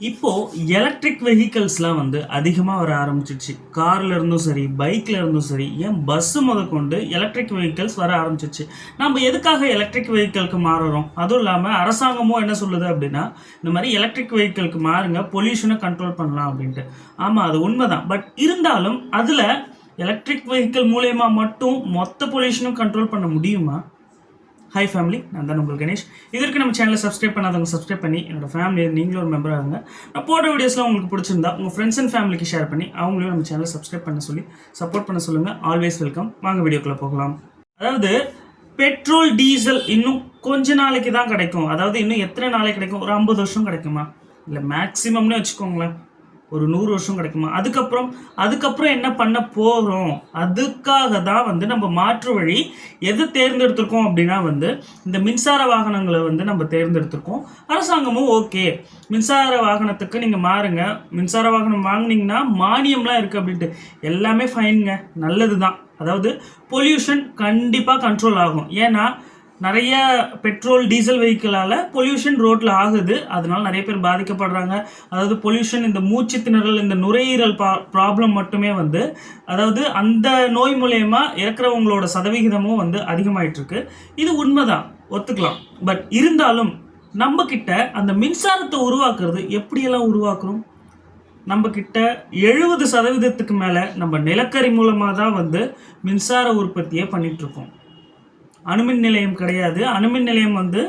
இப்போது எலக்ட்ரிக் வெஹிக்கல்ஸ்லாம் வந்து அதிகமாக வர ஆரம்பிச்சிடுச்சு. காரில் இருந்தும் சரி, பைக்கில் இருந்தும் சரி, ஏன் பஸ்ஸு முதற்கொண்டு எலக்ட்ரிக் வெஹிக்கல்ஸ் வர ஆரம்பிச்சிடுச்சு. நம்ம எதுக்காக எலக்ட்ரிக் வெஹிக்கலுக்கு மாறுறோம்? அதுவும் இல்லாமல் அரசாங்கமும் என்ன சொல்லுது அப்படின்னா, இந்த மாதிரி எலக்ட்ரிக் வெஹிக்கலுக்கு மாறுங்க, பொல்யூஷனை கண்ட்ரோல் பண்ணலாம் அப்படின்ட்டு. ஆமாம், அது உண்மைதான். பட் இருந்தாலும் அதில் எலக்ட்ரிக் வெஹிக்கிள் மூலயமா மட்டும் மொத்த பொல்யூஷனும் கண்ட்ரோல் பண்ண முடியுமா? ஹாய் ஃபேமிலி, நான் தான் உங்கள் கணேஷ். இதற்கு நம்ம சேனலை சப்ஸ்கிரைப் பண்ணாதவங்க சப்ஸ்கிரைப் பண்ணி என்னோட ஃபேமிலியை நீங்களும் ஒரு மெம்பர் ஆகுங்க. நான் போடுற வீடியோஸ்லாம் உங்களுக்கு பிடிச்சிருந்தா உங்கள் ஃப்ரெண்ட்ஸ் அண்ட் ஃபேமிலிக்கு ஷேர் பண்ணி அவங்களையும் நம்ம சேனலை சப்ஸ்கிரைப் பண்ண சொல்லி சப்போர்ட் பண்ண சொல்லுங்கள். Always welcome. வாங்க வீடியோக்குள்ளே போகலாம். அதாவது பெட்ரோல் டீசல் இன்னும் கொஞ்ச நாளைக்கு தான் கிடைக்கும். அதாவது இன்னும் எத்தனை நாளைக்கு கிடைக்கும்? ஒரு 50 வருஷம் கிடைக்குமா? இல்லை மேக்ஸிமம்னே வச்சுக்கோங்களேன், ஒரு 100 வருஷம் கிடைக்குமா? அதுக்கப்புறம் என்ன பண்ண போகிறோம்? அதுக்காக தான் வந்து நம்ம மாற்று வழி எது தேர்ந்தெடுத்திருக்கோம் அப்படின்னா வந்து இந்த மின்சார வாகனங்களை வந்து நம்ம தேர்ந்தெடுத்திருக்கோம். அரசாங்கமும் ஓகே, மின்சார வாகனத்துக்கு நீங்கள் மாறுங்க, மின்சார வாகனம் வாங்கினீங்கன்னா மானியம்லாம் இருக்குது அப்படின்ட்டு எல்லாமே ஃபைனுங்க, நல்லது தான். அதாவது பொல்யூஷன் கண்டிப்பாக கண்ட்ரோல் ஆகும். ஏன்னா நிறைய பெட்ரோல் டீசல் வெஹிக்கிளால் பொல்யூஷன் ரோட்டில் ஆகுது, அதனால நிறைய பேர் பாதிக்கப்படுறாங்க. அதாவது பொல்யூஷன், இந்த மூச்சு திணறல், இந்த நுரையீரல் ப்ராப்ளம் மட்டுமே வந்து அதாவது அந்த நோய் மூலயமா இறக்குறவங்களோட சதவிகிதமும் வந்து அதிகமாயிட்டிருக்கு. இது உண்மைதான், ஒத்துக்கலாம். பட் இருந்தாலும் நம்ம கிட்ட அந்த மின்சாரத்தை உருவாக்குறது எப்படியெல்லாம் உருவாக்குறோம்? நம்ம கிட்ட 70% மேலே நம்ம நிலக்கரி மூலமாக தான் வந்து மின்சார உற்பத்தியை பண்ணிகிட்ருக்கோம். அணுமின் நிலையம் கிடையாது. அணுமின் நிலையம் வந்து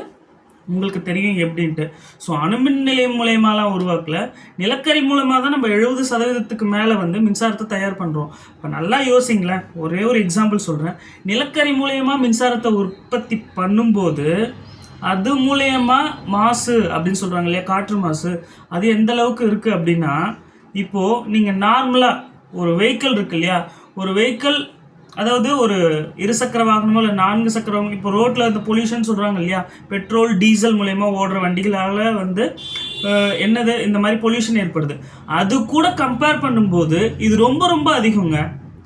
உங்களுக்கு தெரியும் எப்படின்ட்டு. ஸோ அணுமின் நிலையம் மூலயமாலாம் உருவாக்கல, நிலக்கரி மூலமாக தான் நம்ம 70% மேலே வந்து மின்சாரத்தை தயார் பண்ணுறோம். இப்போ நல்லா யோசிங்களேன், ஒரே ஒரு எக்ஸாம்பிள் சொல்கிறேன். நிலக்கரி மூலயமா மின்சாரத்தை உற்பத்தி பண்ணும்போது அது மூலயமா மாசு அப்படின்னு சொல்கிறாங்க இல்லையா, காற்று மாசு, அது எந்த அளவுக்கு இருக்குது அப்படின்னா, இப்போது நீங்கள் நார்மலாக ஒரு வெஹிக்கிள் இருக்கு இல்லையா, ஒரு வெஹிக்கிள் அதாவது ஒரு இருசக்கர வாகனமோ இல்லை 4 சக்கர வாகனம், இப்போ ரோட்டில் இந்த பொல்யூஷன் சொல்கிறாங்க இல்லையா, பெட்ரோல் டீசல் மூலயமா ஓடுற வண்டிகளால் வந்து என்னது இந்த மாதிரி பொல்யூஷன் ஏற்படுது. அது கூட கம்பேர் பண்ணும்போது இது ரொம்ப ரொம்ப அதிகங்க.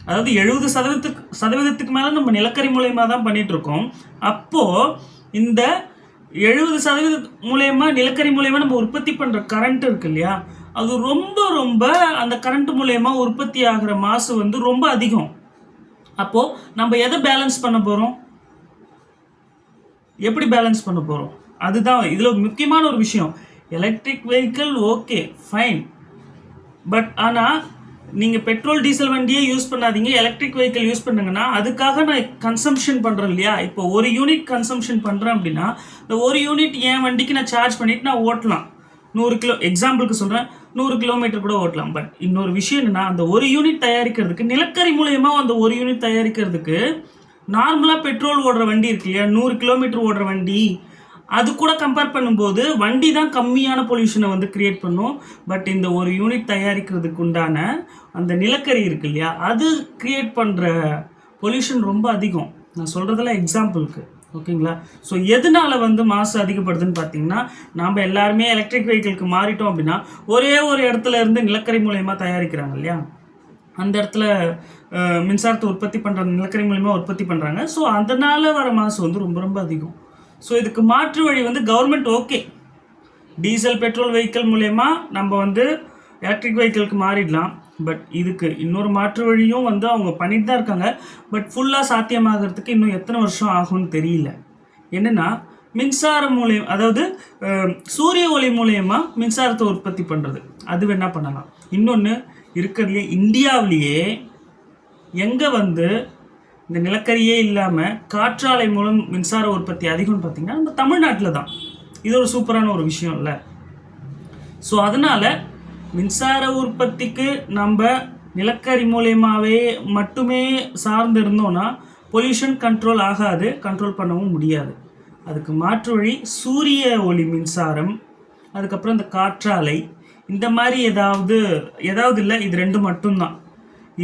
அதாவது 70% மேலே நம்ம நிலக்கரி மூலயமா தான் பண்ணிகிட்ருக்கோம். அப்போது இந்த 70% மூலயமா நிலக்கரி மூலயமா நம்ம உற்பத்தி பண்ணுற கரண்ட் இருக்கு இல்லையா, அது ரொம்ப ரொம்ப அந்த கரண்ட் மூலயமா உற்பத்தி ஆகிற மாசு வந்து ரொம்ப அதிகம். அப்போது நம்ம எதை பேலன்ஸ் பண்ண போகிறோம்? எப்படி பேலன்ஸ் பண்ண போகிறோம்? அதுதான் இதில் முக்கியமான ஒரு விஷயம். Electric vehicle okay fine, but ஆனால் நீங்கள் பெட்ரோல் டீசல் வண்டியே யூஸ் பண்ணாதீங்க, எலக்ட்ரிக் வெஹிக்கிள் யூஸ் பண்ணுங்கன்னா அதுக்காக நான் கன்சம்ஷன் பண்ணுறேன் இல்லையா. இப்போ 1 யூனிட் கன்சம்ஷன் பண்ணுறேன் அப்படின்னா இந்த 1 யூனிட் என் வண்டிக்கு நான் சார்ஜ் பண்ணிவிட்டு நான் ஓட்டலாம். 100 எக்ஸாம்பிளுக்கு சொல்கிறேன், 100 கிலோமீட்டர் கூட ஓட்டலாம். பட் இன்னொரு விஷயம் என்னன்னா, அந்த 1 யூனிட் தயாரிக்கிறதுக்கு நிலக்கரி மூலயமா அந்த 1 யூனிட் தயாரிக்கிறதுக்கு நார்மலாக பெட்ரோல் ஓடுற வண்டி இருக்கு இல்லையா, 100 கிலோமீட்டர் ஓடுற வண்டி, அது கூட கம்பேர் பண்ணும்போது வண்டி தான் கம்மியான பொல்யூஷனை வந்து கிரியேட் பண்ணும். பட் இந்த 1 யூனிட் தயாரிக்கிறதுக்கு உண்டான அந்த நிலக்கரி இருக்கு இல்லையா, அது கிரியேட் பண்ணுற பொல்யூஷன் ரொம்ப அதிகம். நான் சொல்கிறதெல்லாம் எக்ஸாம்பிளுக்கு, ஓகேங்களா. ஸோ எதனால வந்து மாசு அதிகப்படுதுன்னு பார்த்தீங்கன்னா, நாம் எல்லாருமே எலக்ட்ரிக் வெஹிக்கிளுக்கு மாறிட்டோம் அப்படின்னா ஒரே ஒரு இடத்துல இருந்து நிலக்கரி மூலயமா தயாரிக்கிறாங்க இல்லையா, அந்த இடத்துல மின்சாரத்தை உற்பத்தி பண்ணுற நிலக்கரி மூலயமா உற்பத்தி பண்ணுறாங்க. ஸோ அதனால் வர மாசு வந்து ரொம்ப ரொம்ப அதிகம். ஸோ இதுக்கு மாற்று வழி வந்து government okay, diesel petrol vehicle மூலயமா நம்ம வந்து எலக்ட்ரிக் வெஹிக்கிளுக்கு மாறிடலாம். பட் இதுக்கு இன்னொரு மாற்று வழியும் வந்து அவங்க பண்ணிட்டு தான் இருக்காங்க. பட் ஃபுல்லாக சாத்தியமாகிறதுக்கு இன்னும் எத்தனை வருஷம் ஆகும்னு தெரியல. என்னென்னா மின்சாரம் மூலியம், அதாவது சூரிய ஒளி மூலயமா மின்சாரத்தை உற்பத்தி பண்ணுறது, அது வேணா பண்ணலாம். இன்னொன்று இருக்கிறதுலே இந்தியாவிலேயே எங்கே வந்து இந்த நிலக்கரியே இல்லாமல் காற்றாலை மூலம் மின்சார உற்பத்தி அதிகம்னு பார்த்திங்கன்னா நம்ம தமிழ்நாட்டில் தான். இது ஒரு சூப்பரான ஒரு விஷயம் இல்லை. ஸோ அதனால் மின்சார உற்பத்திக்கு நம்ம நிலக்கரி மூலயமாவே மட்டுமே சார்ந்து இருந்தோன்னா பொல்யூஷன் கண்ட்ரோல் ஆகாது, கண்ட்ரோல் பண்ணவும் முடியாது. அதுக்கு மாற்று வழி சூரிய ஒளி மின்சாரம், அதுக்கப்புறம் இந்த காற்றாலை, இந்த மாதிரி ஏதாவது இல்லை, இது 2 மட்டும்தான்.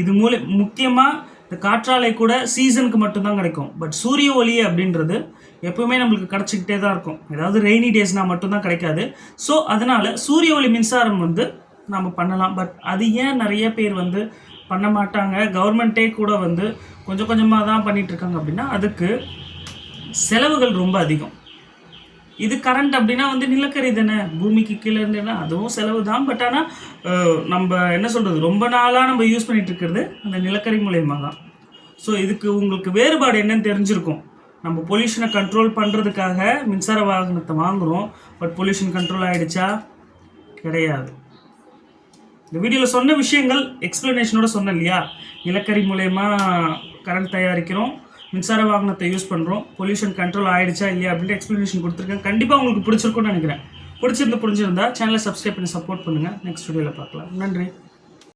இது முக்கியமாக இந்த காற்றாலை கூட சீசனுக்கு மட்டும்தான் கிடைக்கும். பட் சூரிய ஒளி அப்படின்றது எப்பவுமே நம்மளுக்கு கிடச்சிக்கிட்டே தான் இருக்கும். ஏதாவது ரெய்னி டேஸ்னால் மட்டும்தான் கிடைக்காது. ஸோ அதனால் சூரிய ஒளி மின்சாரம் வந்து நம்ம பண்ணலாம். பட் அது ஏன் நிறைய பேர் வந்து பண்ண மாட்டாங்க, கவர்மெண்ட்டே கூட வந்து கொஞ்சம் கொஞ்சமாக தான் பண்ணிகிட்ருக்காங்க அப்படின்னா, அதுக்கு செலவுகள் ரொம்ப அதிகம். இது கரண்ட் அப்படின்னா வந்து நிலக்கரி தானே, பூமிக்கு கீழே இருந்தேன்னா அதுவும் செலவு தான். பட் ஆனால் நம்ம என்ன சொல்கிறது, ரொம்ப நாளாக நம்ம யூஸ் பண்ணிகிட்டு இருக்கிறது அந்த நிலக்கரி மூலயமா தான். ஸோ இதுக்கு உங்களுக்கு வேறுபாடு என்னன்னு தெரிஞ்சிருக்கும். நம்ம பொல்யூஷனை கண்ட்ரோல் பண்ணுறதுக்காக மின்சார வாகனத்தை வாங்குகிறோம், பட் பொல்யூஷன் கண்ட்ரோல் ஆகிடுச்சா? கிடையாது. இந்த வீடியோவில் சொன்ன விஷயங்கள் எக்ஸ்ப்ளனேஷனோட சொன்னேன் இல்லையா, நிலக்கரி மூலயமா கரண்ட் தயாரிக்கிறோம், மின்சார வாகனத்தை யூஸ் பண்ணுறோம், பொல்யூஷன் கண்ட்ரோல் ஆகிடுச்சா இல்லையா அப்படின்ட்டு எக்ஸ்ப்ளனேஷன் கொடுத்துருக்கேன். கண்டிப்பாக உங்களுக்கு பிடிச்சிருக்கும்னு நினைக்கிறேன். புரிஞ்சிருந்தா சேனலை சப்ஸ்கிரைப் பண்ணி சப்போர்ட் பண்ணுங்கள். நெக்ஸ்ட் வீடியோவில் பார்க்கலாம். நன்றி.